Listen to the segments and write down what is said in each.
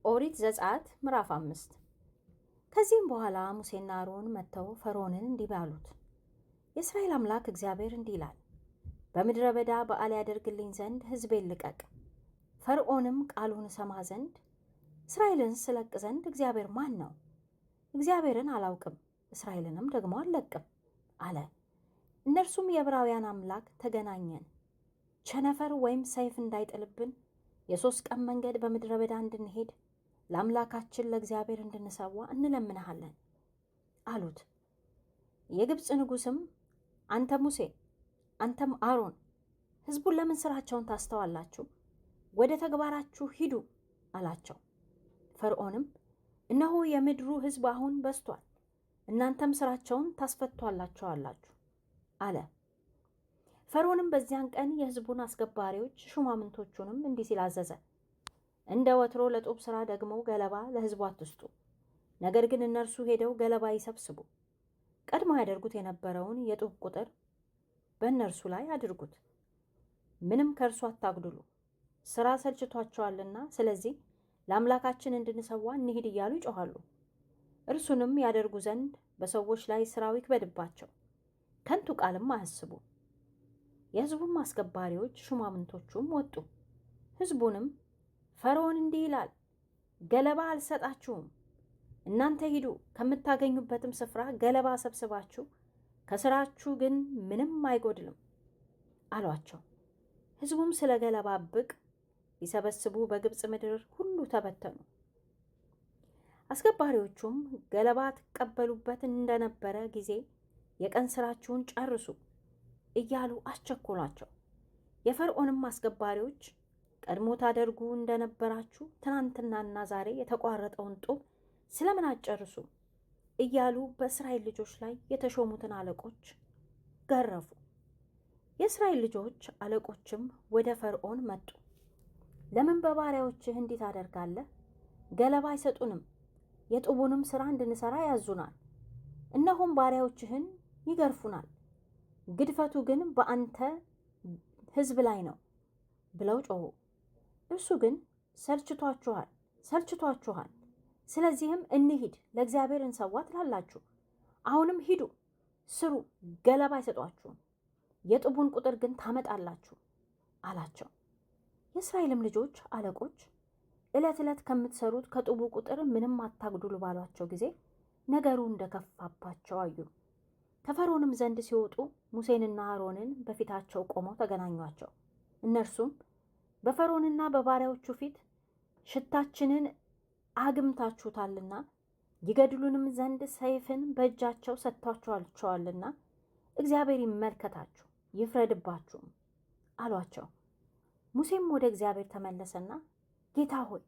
ኦሪት ዘጸአት ምዕራፍ 5። ከዚህም በኋላ ሙሴና አሮን መጥተው ፈርዖንን እንዲህ አሉት፣ የእስራኤል አምላክ እግዚአብሔር እንዲህ ይላል፣ በምድረ በዳ በዓል ያደርግልኝ ዘንድ ሕዝቤን ልቀቅ። ፈርዖንም ቃሉን ሰማ ዘንድ እስራኤልን ስለቅ ዘንድ እግዚአብሔር ማን ነው? እግዚአብሔርን አላውቅም፣ እስራኤልንም ደግሞ አልለቅም አለ። እነርሱም የዕብራውያን አምላክ ተገናኘን፣ ቸነፈር ወይም ሰይፍ እንዳይጥልብን 3 ቀን መንገድ በምድረ በዳ እንድንሄድ ለአምላካችን ለእግዚአብሔር እንድንሰዋ እንለምንሃለን አሉት። የግብፅ ንጉሥም አንተ ሙሴ አንተም አሮን ሕዝቡን ለምን ሥራቸውን ታስተዋላችሁ? ወደ ተግባራችሁ ሂዱ አላቸው። ፈርዖንም እነሆ የምድሩ ሕዝብ አሁን በዝቷል፣ እናንተም ሥራቸውን ታስፈቷላችኋላችሁ አለ። ፈርዖንም በዚያን ቀን የሕዝቡን አስገባሪዎች ሹማምንቶቹንም እንዲህ ሲል አዘዘ፣ እንደ ወትሮ ለጡብ ሥራ ደግሞ ገለባ ለሕዝቡ አትስጡ። ነገር ግን እነርሱ ሄደው ገለባ ይሰብስቡ። ቀድሞ ያደርጉት የነበረውን የጡብ ቁጥር በእነርሱ ላይ አድርጉት፣ ምንም ከእርሱ አታጉድሉ። ሥራ ሰልችቷቸዋልና ስለዚህ ለአምላካችን እንድንሰዋ እንሂድ እያሉ ይጮኻሉ። እርሱንም ያደርጉ ዘንድ በሰዎች ላይ ሥራው ይክበድባቸው፣ ከንቱ ቃልም አያስቡ። የሕዝቡም አስገባሪዎች ሹማምንቶቹም ወጡ። ሕዝቡንም ፈርዖን እንዲህ ይላል፣ ገለባ አልሰጣችሁም፣ እናንተ ሂዱ፣ ከምታገኙበትም ስፍራ ገለባ ሰብስባችሁ ከሥራችሁ ግን ምንም አይጎድልም አሏቸው። ሕዝቡም ስለ ገለባ ብቅ ሊሰበስቡ በግብፅ ምድር ሁሉ ተበተኑ። አስገባሪዎቹም ገለባ ትቀበሉበት እንደነበረ ጊዜ የቀን ሥራችሁን ጨርሱ እያሉ አስቸኮሏቸው። የፈርዖንም አስገባሪዎች ቀድሞ ታደርጉ እንደነበራችሁ ትናንትናና ዛሬ የተቋረጠውን ጡብ ስለምን አትጨርሱ እያሉ በእስራኤል ልጆች ላይ የተሾሙትን አለቆች ገረፉ። የእስራኤል ልጆች አለቆችም ወደ ፈርዖን መጡ። ለምን በባሪያዎችህ እንዲህ ታደርጋለህ? ገለባ አይሰጡንም፣ የጡቡንም ሥራ እንድንሠራ ያዙናል። እነሆም ባሪያዎችህን ይገርፉናል፣ ግድፈቱ ግን በአንተ ሕዝብ ላይ ነው ብለው ጮኹ። እርሱ ግን ሰልችቷችኋል፣ ስለዚህም እንሂድ ለእግዚአብሔር እንሰዋ ትላላችሁ። አሁንም ሂዱ ስሩ፣ ገለባ አይሰጧችሁም፣ የጡቡን ቁጥር ግን ታመጣላችሁ አላቸው። የእስራኤልም ልጆች አለቆች ዕለት ዕለት ከምትሰሩት ከጡቡ ቁጥር ምንም አታጉድሉ ባሏቸው ጊዜ ነገሩ እንደከፋባቸው አዩ። ከፈርዖንም ዘንድ ሲወጡ ሙሴንና አሮንን በፊታቸው ቆመው ተገናኟቸው። እነርሱም በፈርዖንና በባሪያዎቹ ፊት ሽታችንን አግምታችሁታልና ይገድሉንም ዘንድ ሰይፍን በእጃቸው ሰጥቷቸዋልና እግዚአብሔር ይመልከታችሁ ይፍረድባችሁም አሏቸው። ሙሴም ወደ እግዚአብሔር ተመለሰና ጌታ ሆይ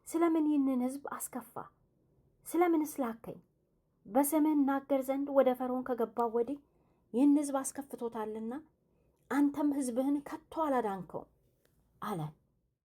ስለምን ይህንን ሕዝብ አስከፋ? ስለምንስ ላከኝ? በስምህ እናገር ዘንድ ወደ ፈርዖን ከገባው ወዲህ ይህን ሕዝብ አስከፍቶታልና አንተም ሕዝብህን ከቶ አላዳንከውም አለ።